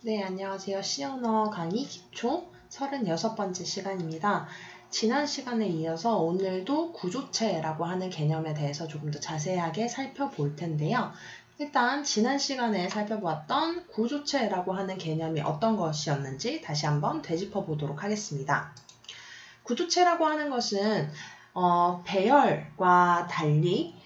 네, 안녕하세요. C언어 강의 기초 36번째 시간입니다. 지난 시간에 이어서 오늘도 구조체라고 하는 개념에 대해서 조금 더 자세하게 살펴볼 텐데요. 일단 지난 시간에 살펴보았던 구조체라고 하는 개념이 어떤 것이었는지 다시 한번 되짚어 보도록 하겠습니다. 구조체라고 하는 것은 배열과 달리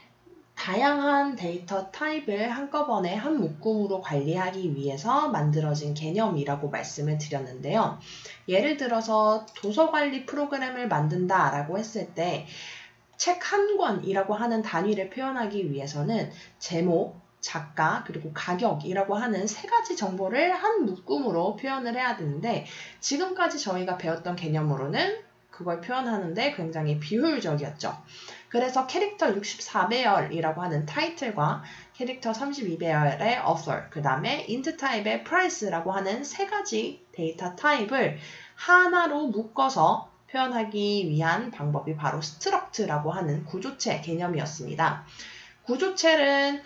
다양한 데이터 타입을 한꺼번에 한 묶음으로 관리하기 위해서 만들어진 개념이라고 말씀을 드렸는데요. 예를 들어서 도서관리 프로그램을 만든다라고 했을 때 책 한 권이라고 하는 단위를 표현하기 위해서는 제목, 작가, 그리고 가격이라고 하는 세 가지 정보를 한 묶음으로 표현을 해야 되는데 지금까지 저희가 배웠던 개념으로는 그걸 표현하는데 굉장히 비효율적이었죠. 그래서 캐릭터 64배열이라고 하는 타이틀과 캐릭터 32배열의 author, 그 다음에 int 타입의 price라고 하는 세 가지 데이터 타입을 하나로 묶어서 표현하기 위한 방법이 바로 struct라고 하는 구조체 개념이었습니다. 구조체는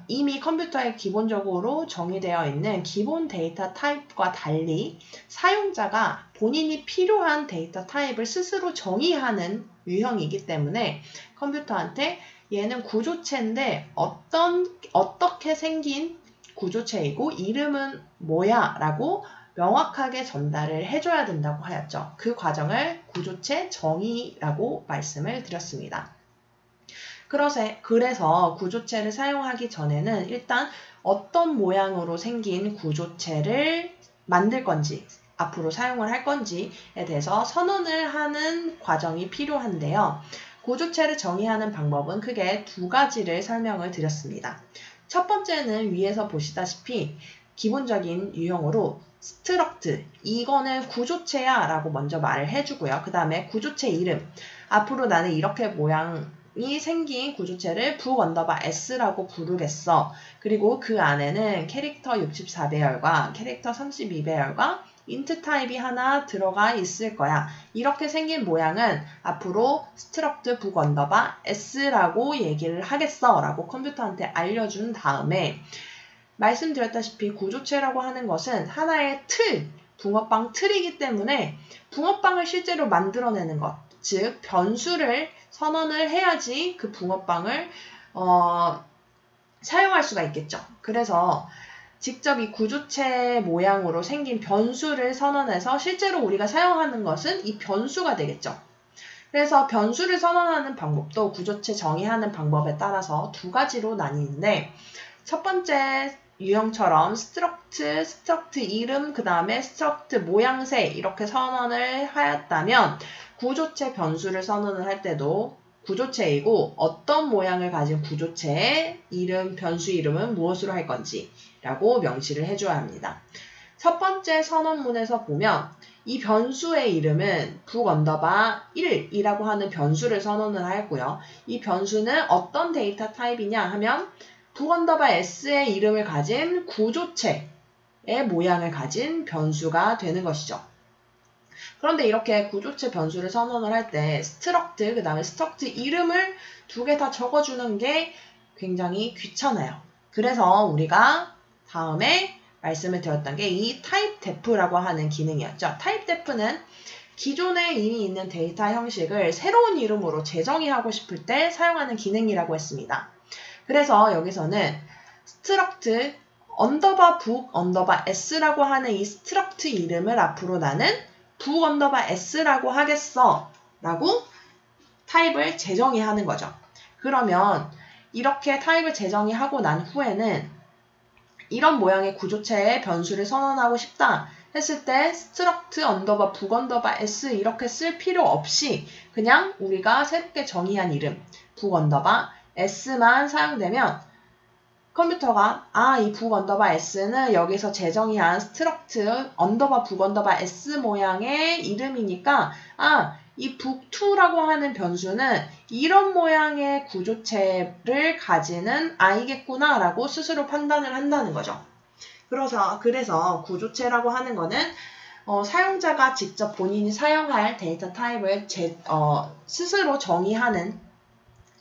이미 컴퓨터에 기본적으로 정의되어 있는 기본 데이터 타입과 달리 사용자가 본인이 필요한 데이터 타입을 스스로 정의하는 유형이기 때문에 컴퓨터한테 얘는 구조체인데 어떻게 생긴 구조체이고 이름은 뭐야 라고 명확하게 전달을 해줘야 된다고 하였죠. 그 과정을 구조체 정의라고 말씀을 드렸습니다. 그래서 구조체를 사용하기 전에는 일단 어떤 모양으로 생긴 구조체를 만들 건지 앞으로 사용을 할 건지에 대해서 선언을 하는 과정이 필요한데요. 구조체를 정의하는 방법은 크게 두 가지를 설명을 드렸습니다. 첫 번째는 위에서 보시다시피 기본적인 유형으로 struct, 이거는 구조체야 라고 먼저 말을 해주고요. 그 다음에 구조체 이름, 앞으로 나는 이렇게 모양이 생긴 구조체를 book_s라고 부르겠어. 그리고 그 안에는 캐릭터 64배열과 캐릭터 32배열과 int 타입이 하나 들어가 있을 거야. 이렇게 생긴 모양은 앞으로 struct book_s라고 얘기를 하겠어 라고 컴퓨터한테 알려준 다음에 말씀드렸다시피 구조체라고 하는 것은 하나의 틀, 붕어빵 틀이기 때문에 붕어빵을 실제로 만들어내는 것, 즉 변수를 선언을 해야지 그 붕어빵을 사용할 수가 있겠죠. 그래서 직접 이 구조체 모양으로 생긴 변수를 선언해서 실제로 우리가 사용하는 것은 이 변수가 되겠죠. 그래서 변수를 선언하는 방법도 구조체 정의하는 방법에 따라서 두 가지로 나뉘는데 첫 번째 유형처럼 struct 이름, 그 다음에 struct 모양새 이렇게 선언을 하였다면 구조체 변수를 선언을 할 때도 구조체이고 어떤 모양을 가진 구조체의 이름, 변수 이름은 무엇으로 할 건지 라고 명시를 해줘야 합니다. 첫 번째 선언문에서 보면 이 변수의 이름은 book_1이라고 하는 변수를 선언을 하였고요. 이 변수는 어떤 데이터 타입이냐 하면 book_s의 이름을 가진 구조체의 모양을 가진 변수가 되는 것이죠. 그런데 이렇게 구조체 변수를 선언을 할 때 struct, 그 다음에 struct 이름을 두 개 다 적어주는 게 굉장히 귀찮아요. 그래서 우리가 다음에 말씀을 드렸던 게 이 typedef라고 하는 기능이었죠. typedef는 기존에 이미 있는 데이터 형식을 새로운 이름으로 재정의하고 싶을 때 사용하는 기능이라고 했습니다. 그래서 여기서는 struct book_s라고 하는 이 struct 이름을 앞으로 나는 book_s라고 하겠어 라고 타입을 재정의하는 거죠. 그러면 이렇게 타입을 재정의하고 난 후에는 이런 모양의 구조체의 변수를 선언하고 싶다 했을 때 struct book_s 이렇게 쓸 필요 없이 그냥 우리가 새롭게 정의한 이름 book_s만 사용되면 컴퓨터가 이 book_s는 여기서 재정의한 struct book_s 모양의 이름이니까 이 book2라고 하는 변수는 이런 모양의 구조체를 가지는 아이겠구나 라고 스스로 판단을 한다는 거죠. 그래서 구조체라고 하는 거는 사용자가 직접 본인이 사용할 데이터 타입을 스스로 정의하는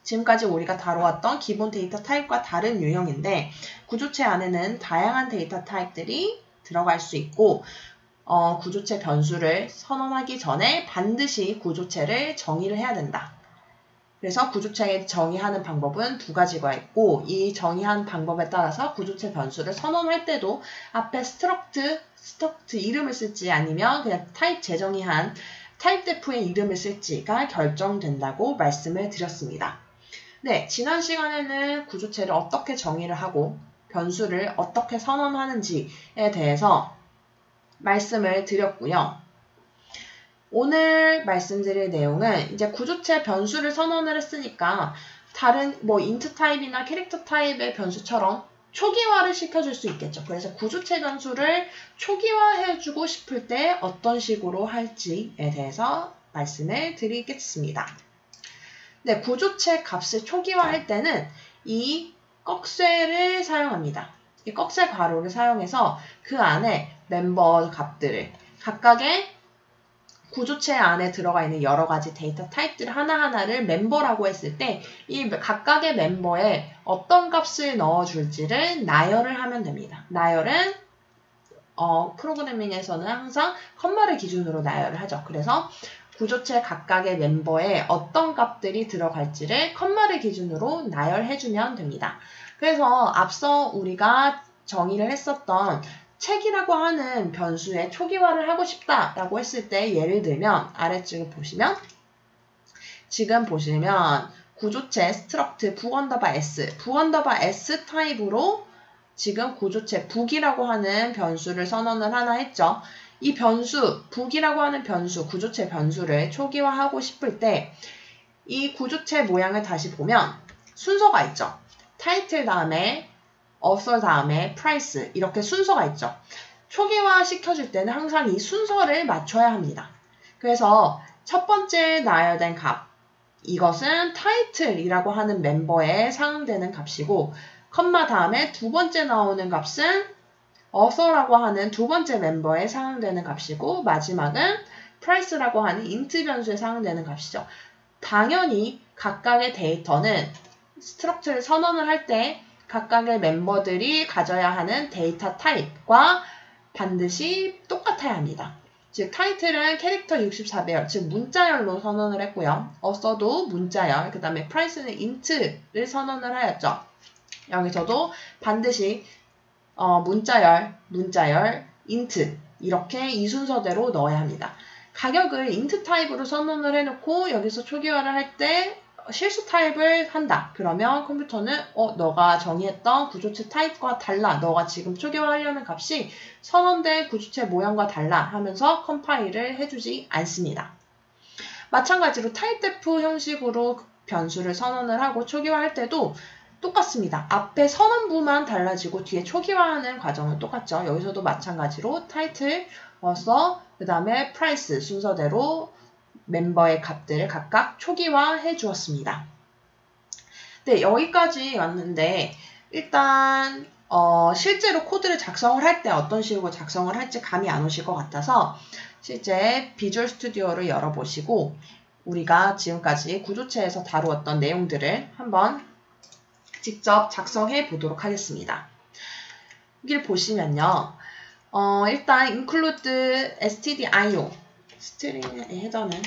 지금까지 우리가 다루었던 기본 데이터 타입과 다른 유형인데 구조체 안에는 다양한 데이터 타입들이 들어갈 수 있고 구조체 변수를 선언하기 전에 반드시 구조체를 정의를 해야 된다. 그래서 구조체 정의하는 방법은 두 가지가 있고 이 정의한 방법에 따라서 구조체 변수를 선언할 때도 앞에 스트럭트 이름을 쓸지 아니면 그냥 타입 재정의한 타입 def의 이름을 쓸지가 결정된다고 말씀을 드렸습니다. 네, 지난 시간에는 구조체를 어떻게 정의를 하고 변수를 어떻게 선언하는지에 대해서 말씀을 드렸고요. 오늘 말씀드릴 내용은 이제 구조체 변수를 선언을 했으니까 다른 int 타입이나 캐릭터 타입의 변수처럼 초기화를 시켜줄 수 있겠죠. 그래서 구조체 변수를 초기화해주고 싶을 때 어떤 식으로 할지에 대해서 말씀을 드리겠습니다. 네, 구조체 값을 초기화할 때는 이 꺽쇠를 사용합니다. 이 꺽쇠 괄호를 사용해서 그 안에 멤버 값들을 각각의 구조체 안에 들어가 있는 여러 가지 데이터 타입들 하나하나를 멤버라고 했을 때 이 각각의 멤버에 어떤 값을 넣어줄지를 나열을 하면 됩니다. 나열은 프로그래밍에서는 항상 컴마를 기준으로 나열을 하죠. 그래서 구조체 각각의 멤버에 어떤 값들이 들어갈지를 컴마를 기준으로 나열해주면 됩니다. 그래서 앞서 우리가 정의를 했었던 책이라고 하는 변수에 초기화를 하고 싶다라고 했을 때 예를 들면 아래쪽을 보시면 지금 보시면 구조체 struct book_s 타입으로 지금 구조체 book이라고 하는 변수를 선언을 하나 했죠. 이 변수 book이라고 하는 변수 구조체 변수를 초기화하고 싶을 때 이 구조체 모양을 다시 보면 순서가 있죠. 타이틀 다음에 author 다음에 price 이렇게 순서가 있죠. 초기화 시켜줄 때는 항상 이 순서를 맞춰야 합니다. 그래서 첫 번째 나열된 값 이것은 title이라고 하는 멤버에 상응되는 값이고 컴마 다음에 두 번째 나오는 값은 author라고 하는 두 번째 멤버에 상응되는 값이고 마지막은 price라고 하는 int 변수에 상응되는 값이죠. 당연히 각각의 데이터는 스트럭처를 선언을 할 때 각각의 멤버들이 가져야 하는 데이터 타입과 반드시 똑같아야 합니다. 즉 타이틀은 캐릭터 64배열, 즉 문자열로 선언을 했고요. author도 문자열, 그 다음에 price는 int를 선언을 하였죠. 여기서도 반드시 문자열, int 이렇게 이 순서대로 넣어야 합니다. 가격을 int 타입으로 선언을 해놓고 여기서 초기화를 할 때 실수 타입을 한다. 그러면 컴퓨터는 너가 정의했던 구조체 타입과 달라. 너가 지금 초기화하려는 값이 선언된 구조체 모양과 달라 하면서 컴파일을 해주지 않습니다. 마찬가지로 타입 def 형식으로 변수를 선언을 하고 초기화할 때도 똑같습니다. 앞에 선언부만 달라지고 뒤에 초기화하는 과정은 똑같죠. 여기서도 마찬가지로 타이틀, author, 그 다음에 price 순서대로 멤버의 값들을 각각 초기화해 주었습니다. 네, 여기까지 왔는데 일단 실제로 코드를 작성을 할 때 어떤 식으로 작성을 할지 감이 안 오실 것 같아서 실제 비주얼 스튜디오를 열어보시고 우리가 지금까지 구조체에서 다루었던 내용들을 한번 직접 작성해 보도록 하겠습니다. 여기를 보시면요. 일단 include stdio 스트링의 헤더는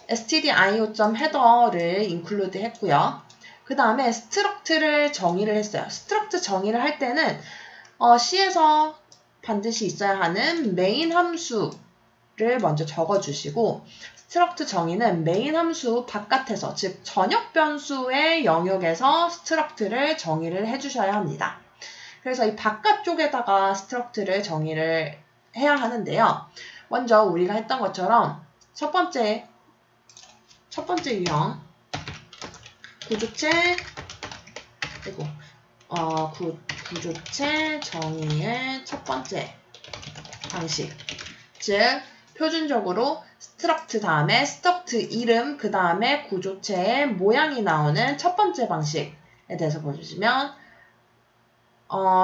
stdio.header를 include 했고요. 그 다음에 struct를 정의를 했어요. struct 정의를 할 때는 C에서 반드시 있어야 하는 main 함수를 먼저 적어주시고 struct 정의는 main 함수 바깥에서 즉 전역 변수의 영역에서 struct를 정의를 해주셔야 합니다. 그래서 이 바깥쪽에다가 struct를 정의를 해야 하는데요. 먼저 우리가 했던 것처럼 첫 번째 유형 구조체 구조체 정의의 첫 번째 방식 즉 표준적으로 struct 다음에 struct 이름 그 다음에 구조체의 모양이 나오는 첫 번째 방식에 대해서 보시면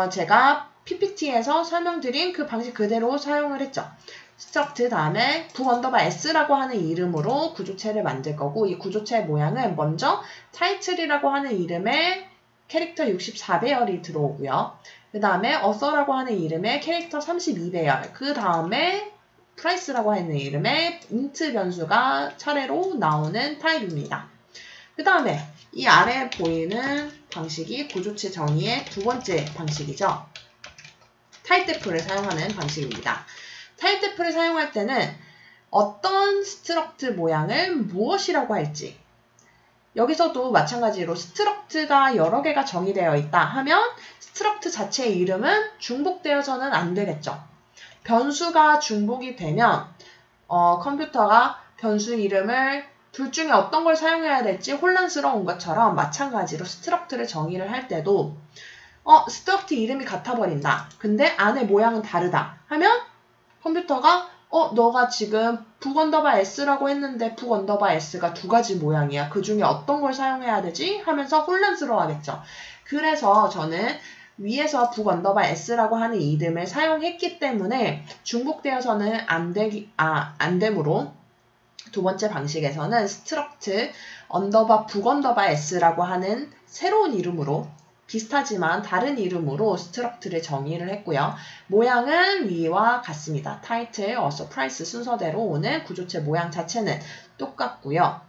제가 PPT에서 설명드린 그 방식 그대로 사용을 했죠. struct 다음에 book_s라고 하는 이름으로 구조체를 만들 거고 이 구조체의 모양은 먼저 title이라고 하는 이름의 캐릭터 64배열이 들어오고요. 그 다음에 author라고 하는 이름의 캐릭터 32배열, 그 다음에 price라고 하는 이름의 int 변수가 차례로 나오는 타입입니다. 그 다음에 이 아래에 보이는 방식이 구조체 정의의 두 번째 방식이죠. 타입데프를 사용하는 방식입니다. 타입데프를 사용할 때는 어떤 스트럭트 모양을 무엇이라고 할지, 여기서도 마찬가지로 스트럭트가 여러 개가 정의되어 있다 하면 스트럭트 자체의 이름은 중복되어서는 안 되겠죠. 변수가 중복이 되면 컴퓨터가 변수 이름을 둘 중에 어떤 걸 사용해야 될지 혼란스러운 것처럼 마찬가지로 스트럭트를 정의를 할 때도 스트럭트 이름이 같아버린다. 근데 안에 모양은 다르다 하면 컴퓨터가 너가 지금 북_s라고 했는데 북_s가 두 가지 모양이야. 그 중에 어떤 걸 사용해야 되지? 하면서 혼란스러워 하겠죠. 그래서 저는 위에서 북_s라고 하는 이름을 사용했기 때문에 중복되어서는 안 되므로 두 번째 방식에서는 스트럭트 북_s라고 하는 새로운 이름으로 비슷하지만 다른 이름으로 스트럭트를 정의를 했고요. 모양은 위와 같습니다. 타이틀, author, price 순서대로 오는 구조체 모양 자체는 똑같고요.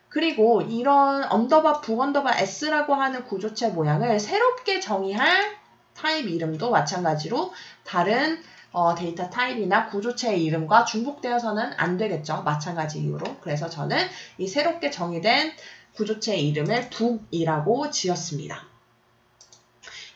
그리고 이런 북_s라고 하는 구조체 모양을 새롭게 정의할 타입 이름도 마찬가지로 다른 데이터 타입이나 구조체의 이름과 중복되어서는 안 되겠죠. 마찬가지 이유로. 그래서 저는 이 새롭게 정의된 구조체의 이름을 북이라고 지었습니다.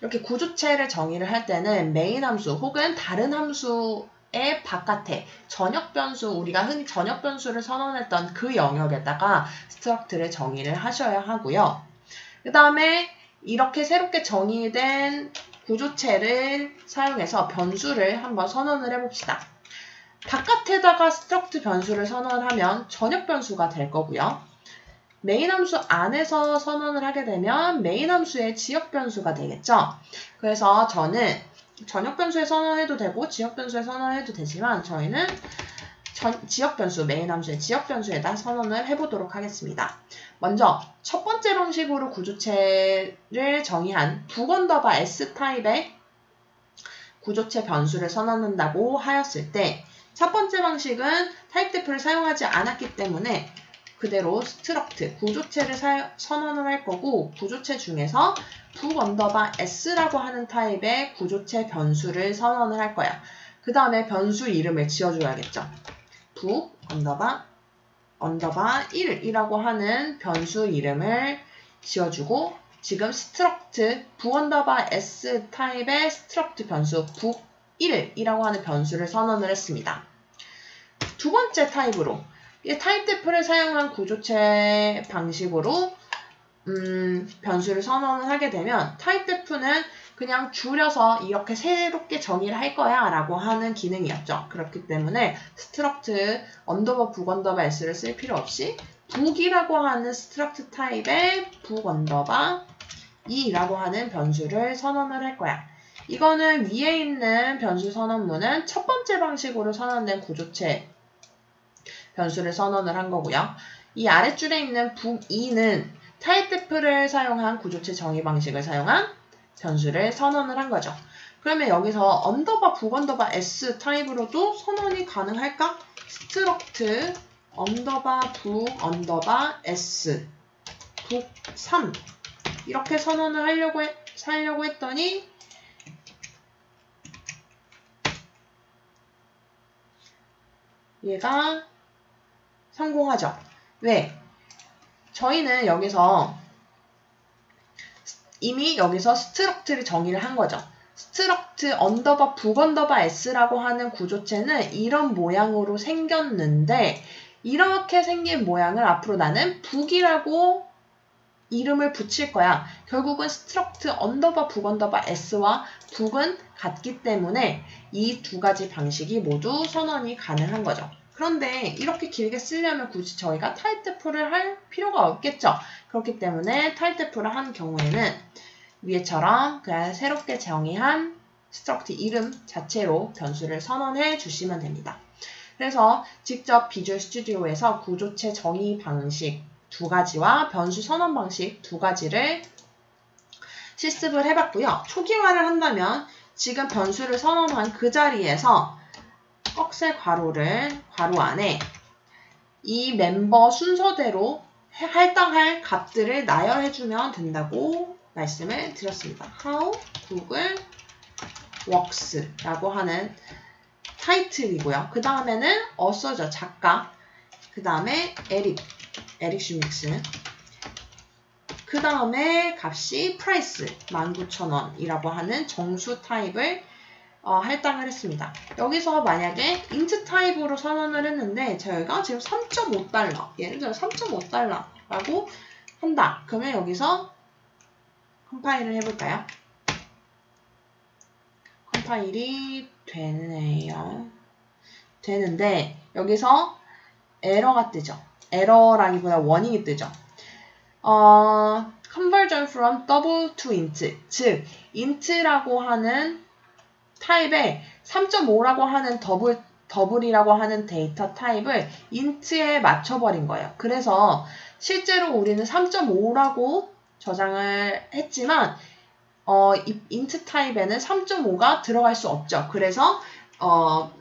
이렇게 구조체를 정의를 할 때는 메인 함수 혹은 다른 함수의 바깥에 전역 변수, 우리가 흔히 전역 변수를 선언했던 그 영역에다가 스트럭트를 정의를 하셔야 하고요. 그 다음에 이렇게 새롭게 정의된 구조체를 사용해서 변수를 한번 선언을 해봅시다. 바깥에다가 스트럭트 변수를 선언하면 전역 변수가 될 거고요. 메인 함수 안에서 선언을 하게 되면 메인 함수의 지역 변수가 되겠죠. 그래서 저는 전역 변수에 선언해도 되고 지역 변수에 선언해도 되지만 저희는 지역 변수, 메인 함수의 지역 변수에다 선언을 해보도록 하겠습니다. 먼저 첫 번째 방식으로 구조체를 정의한 북_s 타입의 구조체 변수를 선언한다고 하였을 때 첫 번째 방식은 타입데프를 사용하지 않았기 때문에 그대로 스트럭트, 구조체를 선언을 할 거고 구조체 중에서 북_s라고 하는 타입의 구조체 변수를 선언을 할 거야. 그 다음에 변수 이름을 지어줘야겠죠. 북_1이라고 하는 변수 이름을 지어주고 지금 스트럭트, 북_s 타입의 스트럭트 변수 북1이라고 하는 변수를 선언을 했습니다. 두 번째 타입으로 이 타입데프를 사용한 구조체 방식으로 변수를 선언을 하게 되면 타입데프는 그냥 줄여서 이렇게 새롭게 정의를 할 거야 라고 하는 기능이었죠. 그렇기 때문에 스트럭트 북_s를 쓸 필요 없이 북이라고 하는 스트럭트 타입의 북_2라고 하는 변수를 선언을 할 거야. 이거는 위에 있는 변수 선언문은 첫 번째 방식으로 선언된 구조체 변수를 선언을 한 거고요. 이 아랫줄에 있는 북2는 타입데프를 사용한 구조체 정의 방식을 사용한 변수를 선언을 한 거죠. 그러면 여기서 북_s 타입으로도 선언이 가능할까? 스트럭트 북_s 북3 이렇게 선언을 하려고 했더니 얘가 성공하죠. 왜? 저희는 여기서 이미 여기서 스트럭트를 정의를 한 거죠. 스트럭트 북_s라고 하는 구조체는 이런 모양으로 생겼는데 이렇게 생긴 모양을 앞으로 나는 북이라고 이름을 붙일 거야. 결국은 스트럭트 북_s와 북은 같기 때문에 이 두 가지 방식이 모두 선언이 가능한 거죠. 그런데 이렇게 길게 쓰려면 굳이 저희가 타입데프를 할 필요가 없겠죠. 그렇기 때문에 타입데프를 한 경우에는 위에처럼 그냥 새롭게 정의한 스트럭트 이름 자체로 변수를 선언해 주시면 됩니다. 그래서 직접 비주얼 스튜디오에서 구조체 정의 방식 두 가지와 변수 선언 방식 두 가지를 실습을 해봤고요. 초기화를 한다면 지금 변수를 선언한 그 자리에서 꺽쇠 괄호 안에 이 멤버 순서대로 할당할 값들을 나열해주면 된다고 말씀을 드렸습니다. How Google Works라고 하는 타이틀이고요. 그 다음에는 어서죠, 작가. 그 다음에 에릭 슈믹스. 그 다음에 값이 price 19,000원이라고 하는 정수 타입을 할당을 했습니다. 여기서 만약에 int 타입으로 선언을 했는데 저희가 지금 3.5달러, 예를 들어 3.5달러라고 한다. 그러면 여기서 컴파일을 해볼까요? 컴파일이 되네요. 되는데 여기서 에러가 뜨죠. 에러라기보다 워닝이 뜨죠. conversion from double to int, 즉 int라고 하는 타입에 3.5라고 하는 더블이라고 하는 데이터 타입을 int에 맞춰버린 거예요. 그래서 실제로 우리는 3.5라고 저장을 했지만 이 int 타입에는 3.5가 들어갈 수 없죠. 그래서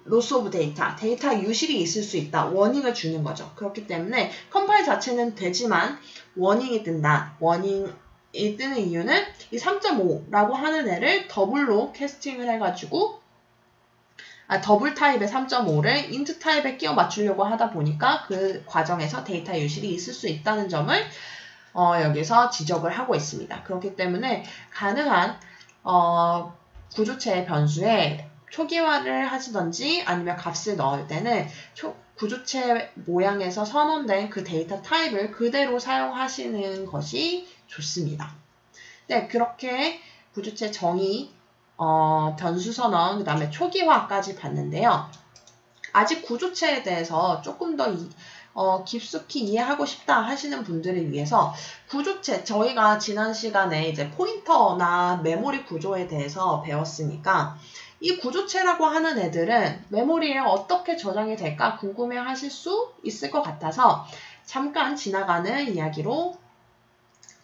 loss of data, 데이터 유실이 있을 수 있다. 워닝을 주는 거죠. 그렇기 때문에 컴파일 자체는 되지만 워닝이 뜬다. 워닝이 뜨는 이유는 이 3.5라고 하는 애를 더블로 캐스팅을 해가지고 더블 타입의 3.5를 int 타입에 끼워 맞추려고 하다 보니까 그 과정에서 데이터 유실이 있을 수 있다는 점을 여기서 지적을 하고 있습니다. 그렇기 때문에 가능한 구조체의 변수에 초기화를 하시던지 아니면 값을 넣을 때는 구조체 모양에서 선언된 그 데이터 타입을 그대로 사용하시는 것이 좋습니다. 네, 그렇게 구조체 정의, 변수 선언, 그 다음에 초기화까지 봤는데요. 아직 구조체에 대해서 조금 더 깊숙이 이해하고 싶다 하시는 분들을 위해서 구조체, 저희가 지난 시간에 이제 포인터나 메모리 구조에 대해서 배웠으니까 이 구조체라고 하는 애들은 메모리에 어떻게 저장이 될까 궁금해 하실 수 있을 것 같아서 잠깐 지나가는 이야기로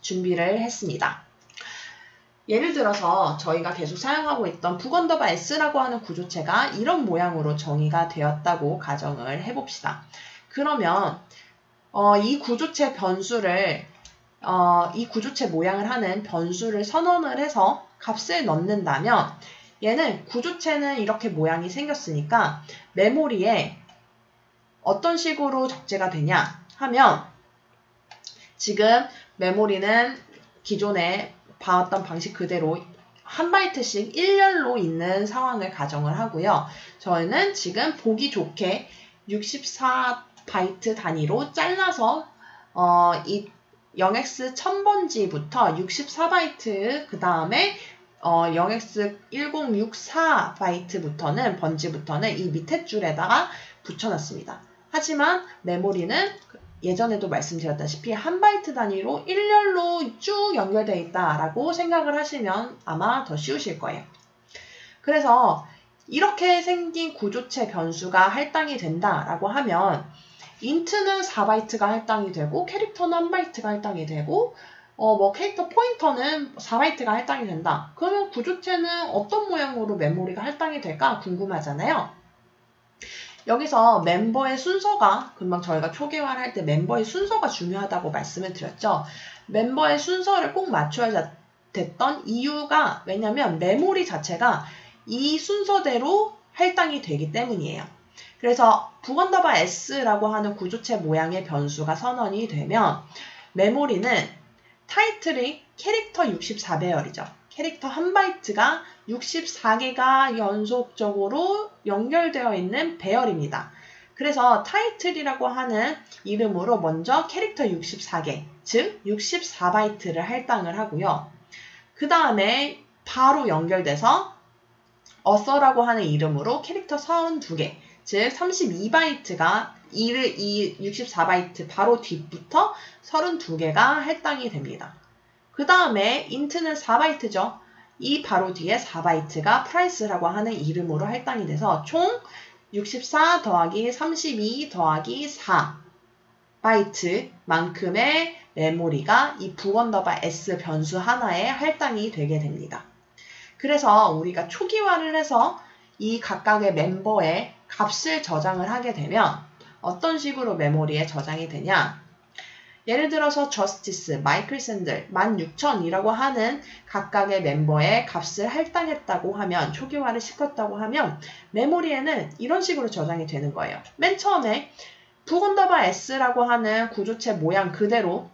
준비를 했습니다. 예를 들어서 저희가 계속 사용하고 있던 북언더바 S라고 하는 구조체가 이런 모양으로 정의가 되었다고 가정을 해봅시다. 그러면 이 구조체 변수를 이 구조체 모양을 하는 변수를 선언을 해서 값을 넣는다면 얘는 구조체는 이렇게 모양이 생겼으니까 메모리에 어떤 식으로 적재가 되냐 하면 지금 메모리는 기존에 봐왔던 방식 그대로 한 바이트씩 일렬로 있는 상황을 가정을 하고요. 저희는 지금 보기 좋게 64바이트 단위로 잘라서 이 0x 1000번지부터 64바이트 그 다음에 0x1064바이트부터는 번지부터는 이 밑에 줄에다가 붙여놨습니다. 하지만 메모리는 예전에도 말씀드렸다시피 한 바이트 단위로 일렬로 쭉 연결되어 있다라고 생각을 하시면 아마 더 쉬우실 거예요. 그래서 이렇게 생긴 구조체 변수가 할당이 된다라고 하면 int는 4바이트가 할당이 되고 캐릭터는 1바이트가 할당이 되고 캐릭터 포인터는 4바이트가 할당이 된다. 그러면 구조체는 어떤 모양으로 메모리가 할당이 될까 궁금하잖아요. 여기서 멤버의 순서가 금방 저희가 초기화를 할 때 멤버의 순서가 중요하다고 말씀을 드렸죠. 멤버의 순서를 꼭 맞춰야 됐던 이유가 왜냐면 메모리 자체가 이 순서대로 할당이 되기 때문이에요. 그래서 북언더바 S라고 하는 구조체 모양의 변수가 선언이 되면 메모리는 타이틀이 캐릭터 64배열이죠. 캐릭터 1바이트가 64개가 연속적으로 연결되어 있는 배열입니다. 그래서 타이틀이라고 하는 이름으로 먼저 캐릭터 64개, 즉 64바이트를 할당을 하고요. 그 다음에 바로 연결돼서 어서라고 하는 이름으로 캐릭터 32개, 즉 32바이트가 이 64바이트 바로 뒤부터 32개가 할당이 됩니다. 그 다음에 int는 4바이트죠. 이 바로 뒤에 4바이트가 price라고 하는 이름으로 할당이 돼서 총 64 더하기 32 더하기 4바이트만큼의 메모리가 이 북언더바 S 변수 하나에 할당이 되게 됩니다. 그래서 우리가 초기화를 해서 이 각각의 멤버의 값을 저장을 하게 되면 어떤 식으로 메모리에 저장이 되냐? 예를 들어서 저스티스, 마이클 샌들, 16,000이라고 하는 각각의 멤버의 값을 할당했다고 하면, 초기화를 시켰다고 하면 메모리에는 이런 식으로 저장이 되는 거예요. 맨 처음에 v_s라고 하는 구조체 모양 그대로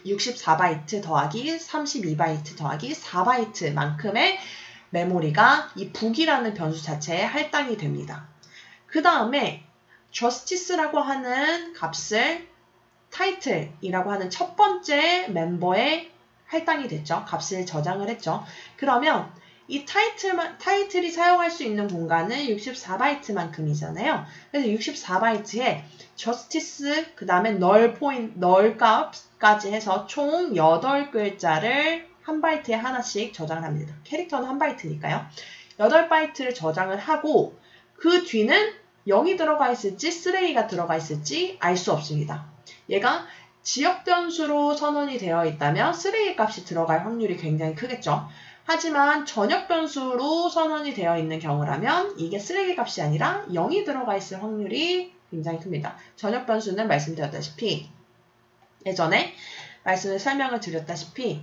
64바이트 더하기 32바이트 더하기 4바이트만큼의 메모리가 이 북이라는 변수 자체에 할당이 됩니다. 그 다음에 justice라고 하는 값을 title이라고 하는 첫 번째 멤버에 할당이 됐죠. 값을 저장을 했죠. 그러면 이 타이틀이 사용할 수 있는 공간은 64바이트만큼이잖아요. 그래서 64바이트에 justice, 그 다음에 null 값까지 해서 총 8글자를 한 바이트에 하나씩 저장을 합니다. 캐릭터는 한 바이트니까요. 8바이트를 저장을 하고 그 뒤는 0이 들어가 있을지 3A가 들어가 있을지 알 수 없습니다. 얘가 지역 변수로 선언이 되어 있다면 3A 값이 들어갈 확률이 굉장히 크겠죠. 하지만 전역 변수로 선언이 되어 있는 경우라면 이게 3A 값이 아니라 0이 들어가 있을 확률이 굉장히 큽니다. 전역 변수는 말씀드렸다시피 예전에 설명을 드렸다시피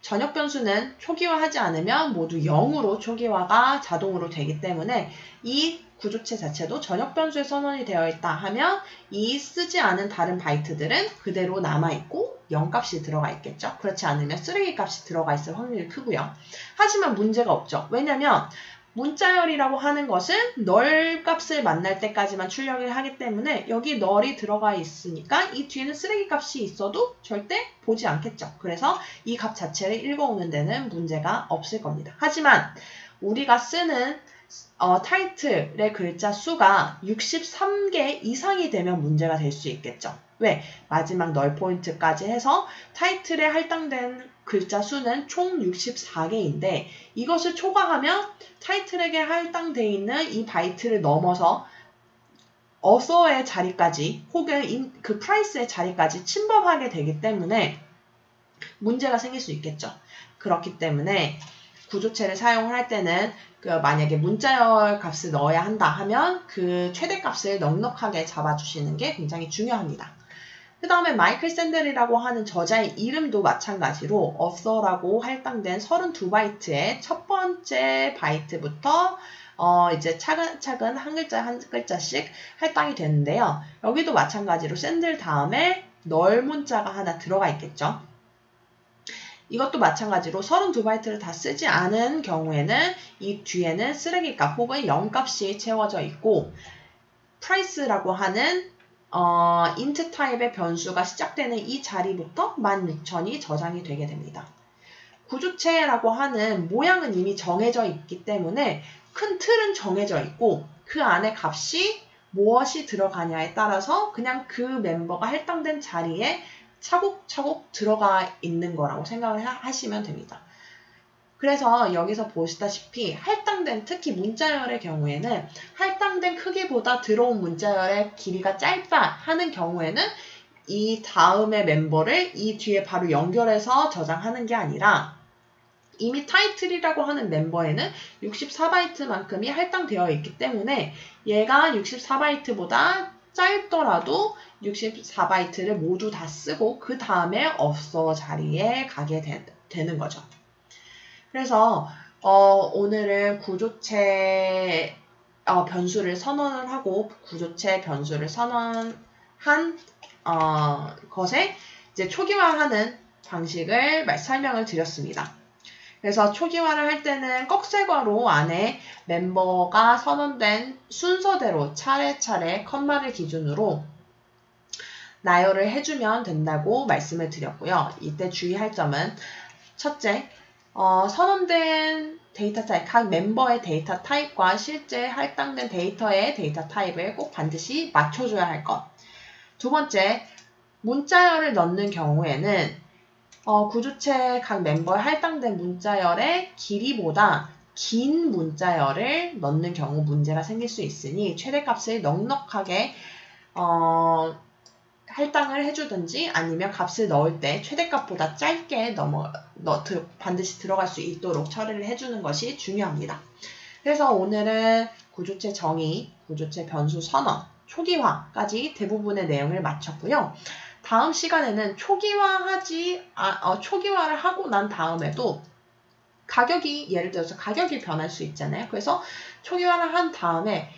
전역 변수는 초기화하지 않으면 모두 0으로 초기화가 자동으로 되기 때문에 이 구조체 자체도 전역 변수에 선언이 되어 있다 하면 이 쓰지 않은 다른 바이트들은 그대로 남아있고 0값이 들어가 있겠죠. 그렇지 않으면 3A 값이 들어가 있을 확률이 크고요. 하지만 문제가 없죠. 왜냐면 문자열이라고 하는 것은 널 값을 만날 때까지만 출력을 하기 때문에 여기 널이 들어가 있으니까 이 뒤에는 쓰레기 값이 있어도 절대 보지 않겠죠. 그래서 이 값 자체를 읽어오는 데는 문제가 없을 겁니다. 하지만 우리가 쓰는 타이틀의 글자 수가 63개 이상이 되면 문제가 될 수 있겠죠. 왜? 마지막 널 포인트까지 해서 타이틀에 할당된 글자 수는 총 64개인데 이것을 초과하면 타이틀에게 할당되어 있는 이 바이트를 넘어서 어서의 자리까지 혹은 그 프라이스의 자리까지 침범하게 되기 때문에 문제가 생길 수 있겠죠. 그렇기 때문에 구조체를 사용을 할 때는 만약에 문자열 값을 넣어야 한다 하면 그 최대값을 넉넉하게 잡아주시는 게 굉장히 중요합니다. 그 다음에 마이클 샌들이라고 하는 저자의 이름도 마찬가지로 author라고 할당된 32바이트의 첫 번째 바이트부터 이제 차근차근 한 글자 한 글자씩 할당이 되는데요. 여기도 마찬가지로 샌들 다음에 널 문자가 하나 들어가 있겠죠. 이것도 마찬가지로 32바이트를 다 쓰지 않은 경우에는 이 뒤에는 쓰레기값 혹은 0값이 채워져 있고 price라고 하는 int 타입의 변수가 시작되는 이 자리부터 16,000이 저장이 되게 됩니다. 구조체라고 하는 모양은 이미 정해져 있기 때문에 큰 틀은 정해져 있고 그 안에 값이 무엇이 들어가냐에 따라서 그냥 그 멤버가 할당된 자리에 차곡차곡 들어가 있는 거라고 생각을 하시면 됩니다. 그래서 여기서 보시다시피 할당된 특히 문자열의 경우에는 할당된 크기보다 들어온 문자열의 길이가 짧다 하는 경우에는 이 다음의 멤버를 이 뒤에 바로 연결해서 저장하는 게 아니라 이미 타이틀이라고 하는 멤버에는 64바이트만큼이 할당되어 있기 때문에 얘가 64바이트보다 짧더라도 64바이트를 모두 다 쓰고 그 다음에 없어 자리에 가게 되는 거죠. 그래서 오늘은 구조체 변수를 선언을 하고 구조체 변수를 선언한 것에 이제 초기화하는 방식을 설명을 드렸습니다. 그래서 초기화를 할 때는 꺽쇠괄호 안에 멤버가 선언된 순서대로 차례차례 컴마를 기준으로 나열을 해주면 된다고 말씀을 드렸고요. 이때 주의할 점은 첫째, 선언된 데이터 타입, 각 멤버의 데이터 타입과 실제 할당된 데이터의 데이터 타입을 꼭 반드시 맞춰줘야 할 것. 두 번째, 문자열을 넣는 경우에는 구조체 각 멤버에 할당된 문자열의 길이보다 긴 문자열을 넣는 경우 문제가 생길 수 있으니 최대값을 넉넉하게 할당을 해주든지 아니면 값을 넣을 때 최대값보다 짧게 반드시 들어갈 수 있도록 처리를 해주는 것이 중요합니다. 그래서 오늘은 구조체 정의, 구조체 변수 선언, 초기화까지 대부분의 내용을 마쳤고요. 다음 시간에는 초기화를 하고 난 다음에도 예를 들어서 가격이 변할 수 있잖아요. 그래서 초기화를 한 다음에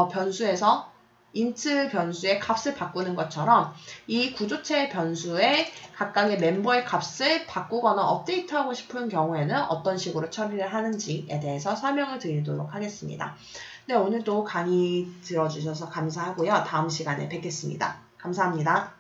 변수에서 int 변수의 값을 바꾸는 것처럼 이 구조체 변수의 각각의 멤버의 값을 바꾸거나 업데이트하고 싶은 경우에는 어떤 식으로 처리를 하는지에 대해서 설명을 드리도록 하겠습니다. 네, 오늘도 강의 들어주셔서 감사하고요. 다음 시간에 뵙겠습니다. 감사합니다.